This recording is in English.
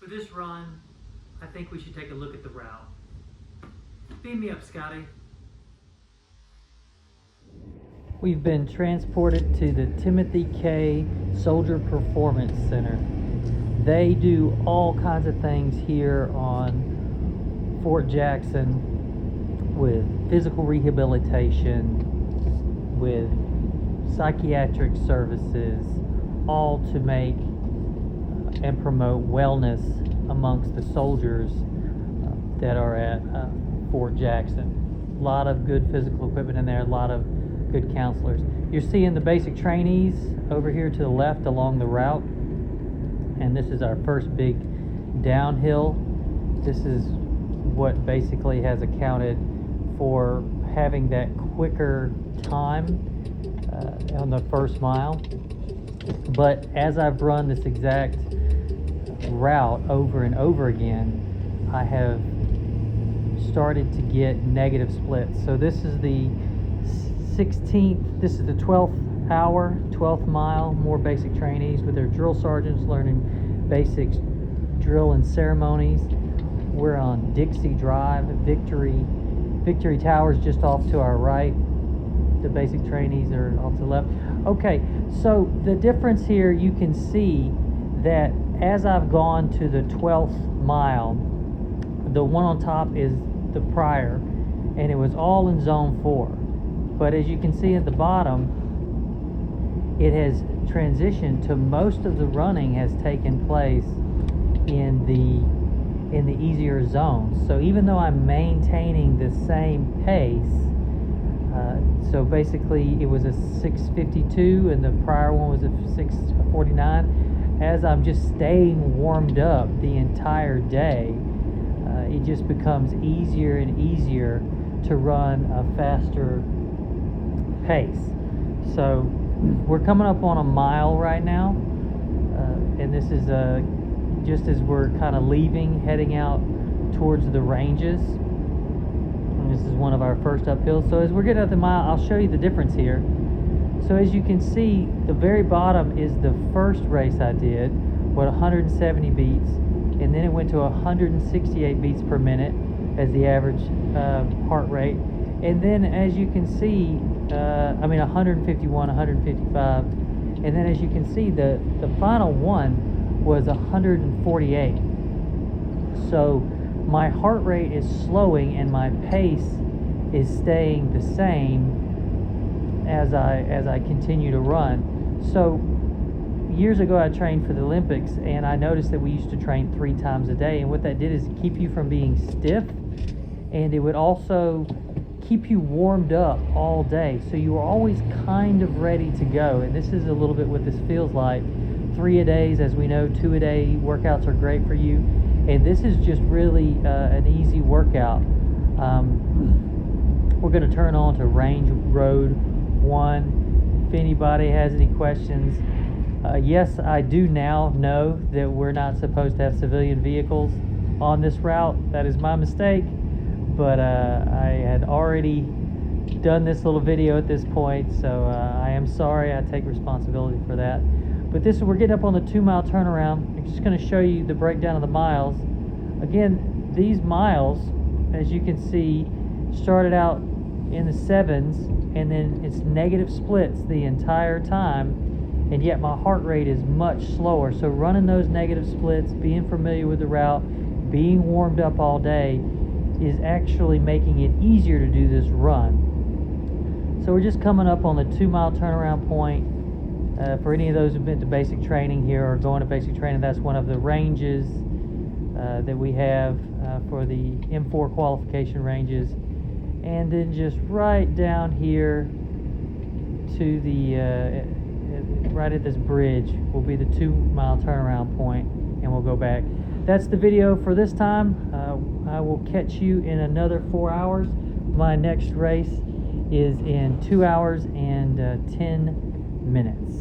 For this run, I think we should take a look at the route. Beam me up, Scotty. We've been transported to the Timothy K. Soldier Performance Center. They do all kinds of things here on Fort Jackson with physical rehabilitation, with psychiatric services, all to make and promote wellness amongst the soldiers that are at Fort Jackson. A lot of good physical equipment in there, a lot of good counselors. You're seeing the basic trainees over here to the left along the route, and this is our first big downhill. This is what basically has accounted for having that quicker time on the first mile. But as I've run this exact route over and over again, I have started to get negative splits. So this is the 16th, this is the 12th hour, 12th mile, more basic trainees with their drill sergeants learning basic drill and ceremonies. We're on Dixie Drive, Victory Towers just off to our right. The basic trainees are off to the left. Okay, so the difference here, you can see that as I've gone to the 12th mile, the one on top is the prior, and it was all in zone 4. But as you can see at the bottom, it has transitioned to most of the running has taken place in the easier zones. So even though I'm maintaining the same pace, so basically it was a 6:52 and the prior one was a 6:49. As I'm just staying warmed up the entire day, it just becomes easier and easier to run a faster pace. So we're coming up on a mile right now, and this is just as we're kind of leaving, heading out towards the ranges. And this is one of our first uphills. So as we're getting up the mile, I'll show you the difference here. So as you can see, the very bottom is the first race I did, with 170 beats, and then it went to 168 beats per minute as the average heart rate. And then as you can see, 151, 155, and then as you can see, the final one was 148. So my heart rate is slowing and my pace is staying the same as I continue to run. So years ago I trained for the Olympics, and I noticed that we used to train 3 times a day, and what that did is keep you from being stiff, and it would also keep you warmed up all day, so you were always kind of ready to go. And this is a little bit what this feels like. 3 a days, as we know, 2 a day workouts are great for you, and this is just really an easy workout. We're going to turn on to Range Road 1. If anybody has any questions, yes, I do now know that we're not supposed to have civilian vehicles on this route. That is my mistake. But I had already done this little video at this point, so I am sorry. I take responsibility for that. But we're getting up on the 2-mile turnaround. I'm just going to show you the breakdown of the miles. Again, these miles, as you can see, started out in the 7s, and then it's negative splits the entire time, and yet my heart rate is much slower. So running those negative splits, being familiar with the route, being warmed up all day, is actually making it easier to do this run. So we're just coming up on the 2-mile turnaround point. For any of those who've been to basic training here or going to basic training, that's one of the ranges that we have for the M4 qualification ranges. And then just right down here to the right at this bridge will be the 2-mile turnaround point, and we'll go back. That's the video for this time. I will catch you in another 4 hours. My next race is in 2 hours and 10 minutes.